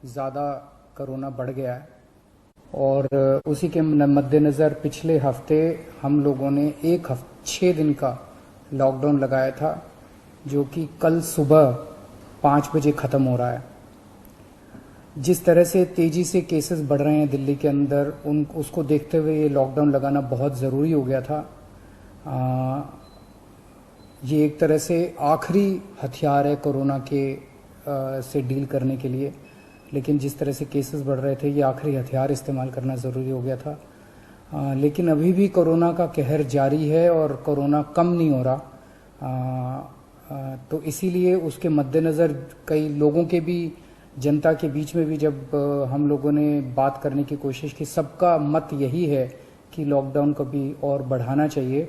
ज़्यादा कोरोना बढ़ गया है और उसी के मद्देनज़र पिछले हफ्ते हम लोगों ने 6 दिन का लॉकडाउन लगाया था, जो कि कल सुबह 5 बजे ख़त्म हो रहा है। जिस तरह से तेज़ी से केसेस बढ़ रहे हैं दिल्ली के अंदर, उसको देखते हुए ये लॉकडाउन लगाना बहुत ज़रूरी हो गया था। ये एक तरह से आखिरी हथियार है कोरोना के से डील करने के लिए, लेकिन जिस तरह से केसेस बढ़ रहे थे, ये आखिरी हथियार इस्तेमाल करना ज़रूरी हो गया था। लेकिन अभी भी कोरोना का कहर जारी है और कोरोना कम नहीं हो रहा। तो इसीलिए उसके मद्देनज़र कई लोगों के भी, जनता के बीच में भी जब हम लोगों ने बात करने की कोशिश की, सबका मत यही है कि लॉकडाउन को भी और बढ़ाना चाहिए।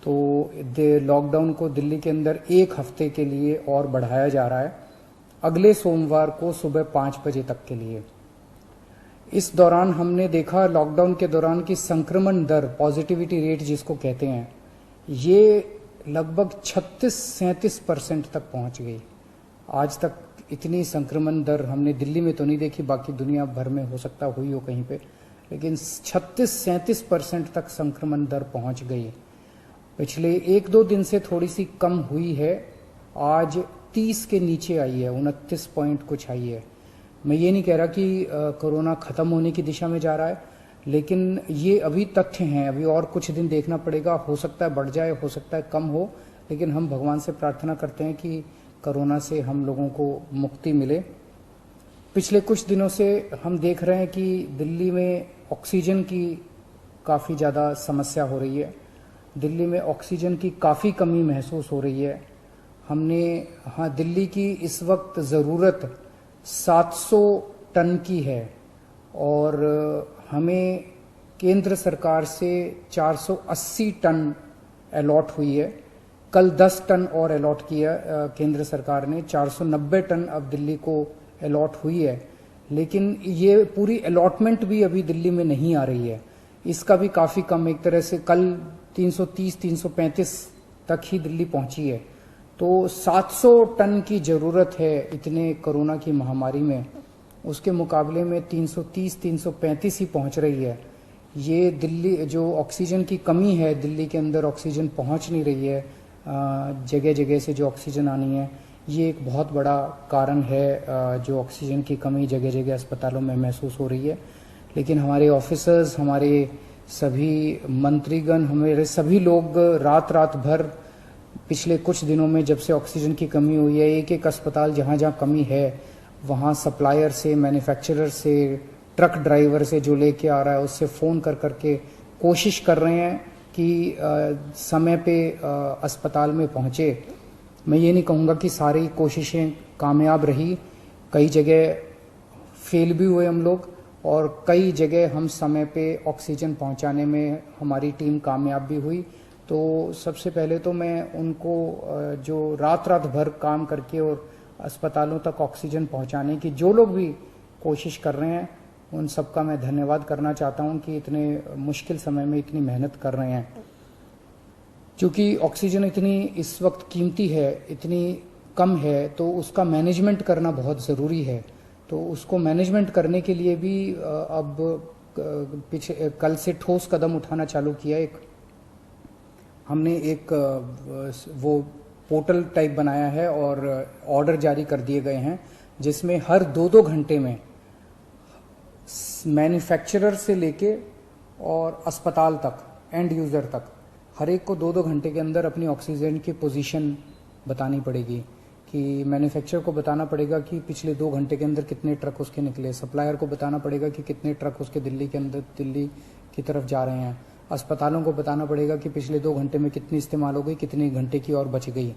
तो लॉकडाउन को दिल्ली के अंदर 1 हफ्ते के लिए और बढ़ाया जा रहा है, अगले सोमवार को सुबह 5 बजे तक के लिए। इस दौरान हमने देखा, लॉकडाउन के दौरान की संक्रमण दर, पॉजिटिविटी रेट जिसको कहते हैं, ये लगभग 36-37% तक पहुंच गई। आज तक इतनी संक्रमण दर हमने दिल्ली में तो नहीं देखी, बाकी दुनिया भर में हो सकता हुई हो कहीं पे, लेकिन 36-37% तक संक्रमण दर पहुंच गई। पिछले 1-2 दिन से थोड़ी सी कम हुई है, आज 30 के नीचे आई है, 29 पॉइंट कुछ आई है। मैं ये नहीं कह रहा कि कोरोना खत्म होने की दिशा में जा रहा है, लेकिन ये अभी तथ्य हैं, अभी और कुछ दिन देखना पड़ेगा। हो सकता है बढ़ जाए, हो सकता है कम हो, लेकिन हम भगवान से प्रार्थना करते हैं कि कोरोना से हम लोगों को मुक्ति मिले। पिछले कुछ दिनों से हम देख रहे हैं कि दिल्ली में ऑक्सीजन की काफ़ी ज़्यादा समस्या हो रही है, दिल्ली में ऑक्सीजन की काफ़ी कमी महसूस हो रही है। दिल्ली की इस वक्त ज़रूरत 700 टन की है और हमें केंद्र सरकार से 480 टन अलॉट हुई है। कल 10 टन और अलॉट किया केंद्र सरकार ने, 490 टन अब दिल्ली को अलॉट हुई है। लेकिन ये पूरी अलॉटमेंट भी अभी दिल्ली में नहीं आ रही है, इसका भी काफ़ी कम, एक तरह से कल 330-335 तक ही दिल्ली पहुंची है। तो 700 टन की ज़रूरत है इतने कोरोना की महामारी में, उसके मुकाबले में 330-335 ही पहुंच रही है। ये दिल्ली जो ऑक्सीजन की कमी है, दिल्ली के अंदर ऑक्सीजन पहुंच नहीं रही है, जगह जगह से जो ऑक्सीजन आनी है, ये एक बहुत बड़ा कारण है जो ऑक्सीजन की कमी जगह जगह अस्पतालों में महसूस हो रही है। लेकिन हमारे ऑफिसर्स, हमारे सभी मंत्रीगण, हमारे सभी लोग रात रात भर पिछले कुछ दिनों में, जब से ऑक्सीजन की कमी हुई है, एक एक अस्पताल जहाँ जहाँ कमी है वहाँ सप्लायर से, मैन्युफैक्चरर से, ट्रक ड्राइवर से जो लेके आ रहा है उससे फ़ोन कर करके कोशिश कर रहे हैं कि समय पे अस्पताल में पहुँचे। मैं ये नहीं कहूँगा कि सारी कोशिशें कामयाब रही, कई जगह फेल भी हुए हम लोग, और कई जगह हम समय पे ऑक्सीजन पहुंचाने में हमारी टीम कामयाब भी हुई। तो सबसे पहले तो मैं उनको जो रात रात भर काम करके और अस्पतालों तक ऑक्सीजन पहुंचाने की जो लोग भी कोशिश कर रहे हैं, उन सबका मैं धन्यवाद करना चाहता हूं कि इतने मुश्किल समय में इतनी मेहनत कर रहे हैं। क्योंकि ऑक्सीजन इतनी इस वक्त कीमती है, इतनी कम है, तो उसका मैनेजमेंट करना बहुत ज़रूरी है। तो उसको मैनेजमेंट करने के लिए भी अब कल से ठोस कदम उठाना चालू किया। हमने एक वो पोर्टल टाइप बनाया है और ऑर्डर जारी कर दिए गए हैं, जिसमें हर 2-2 घंटे में मैन्युफैक्चरर से लेके और अस्पताल तक, एंड यूज़र तक, हर एक को 2-2 घंटे के अंदर अपनी ऑक्सीजन की पोजीशन बतानी पड़ेगी। कि मैन्युफैक्चरर को बताना पड़ेगा कि पिछले 2 घंटे के अंदर कितने ट्रक उसके निकले, सप्लायर को बताना पड़ेगा कि कितने ट्रक उसके दिल्ली के अंदर, दिल्ली की तरफ जा रहे हैं, अस्पतालों को बताना पड़ेगा कि पिछले 2 घंटे में कितनी इस्तेमाल हो गई, कितने घंटे की और बच गई।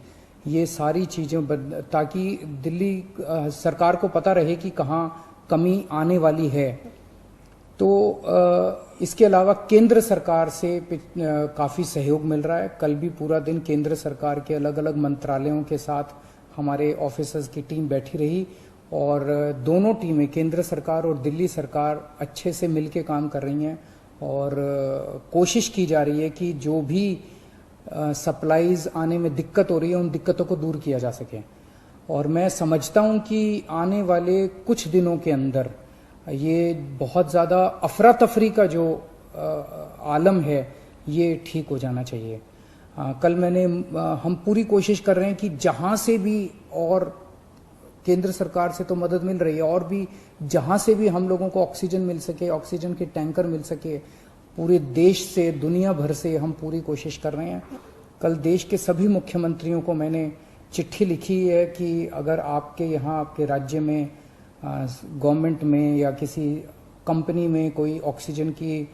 ये सारी चीज़ें ताकि दिल्ली सरकार को पता रहे कि कहाँ कमी आने वाली है। तो इसके अलावा केंद्र सरकार से काफ़ी सहयोग मिल रहा है। कल भी पूरा दिन केंद्र सरकार के अलग अलग मंत्रालयों के साथ हमारे ऑफिसर्स की टीम बैठी रही और दोनों टीमें, केंद्र सरकार और दिल्ली सरकार, अच्छे से मिलके काम कर रही हैं और कोशिश की जा रही है कि जो भी सप्लाईज आने में दिक्कत हो रही है, उन दिक्कतों को दूर किया जा सके। और मैं समझता हूं कि आने वाले कुछ दिनों के अंदर ये बहुत ज़्यादा अफरा तफरी का जो आलम है ये ठीक हो जाना चाहिए। कल हम पूरी कोशिश कर रहे हैं कि जहां से भी, और केंद्र सरकार से तो मदद मिल रही है, और भी जहां से भी हम लोगों को ऑक्सीजन मिल सके, ऑक्सीजन के टैंकर मिल सके, पूरे देश से, दुनिया भर से हम पूरी कोशिश कर रहे हैं। कल देश के सभी मुख्यमंत्रियों को मैंने चिट्ठी लिखी है कि अगर आपके यहाँ, आपके राज्य में, गवर्नमेंट में या किसी कंपनी में कोई ऑक्सीजन की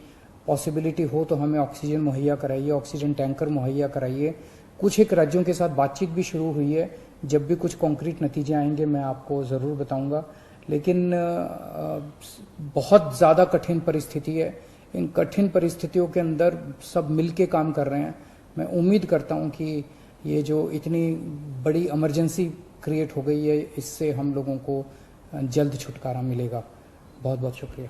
पॉसिबिलिटी हो तो हमें ऑक्सीजन मुहैया कराइए, ऑक्सीजन टैंकर मुहैया कराइए। कुछ एक राज्यों के साथ बातचीत भी शुरू हुई है। जब भी कुछ कॉन्क्रीट नतीजे आएंगे मैं आपको ज़रूर बताऊंगा। लेकिन बहुत ज़्यादा कठिन परिस्थिति है। इन कठिन परिस्थितियों के अंदर सब मिलके काम कर रहे हैं। मैं उम्मीद करता हूं कि ये जो इतनी बड़ी इमरजेंसी क्रिएट हो गई है, इससे हम लोगों को जल्द छुटकारा मिलेगा। बहुत बहुत शुक्रिया।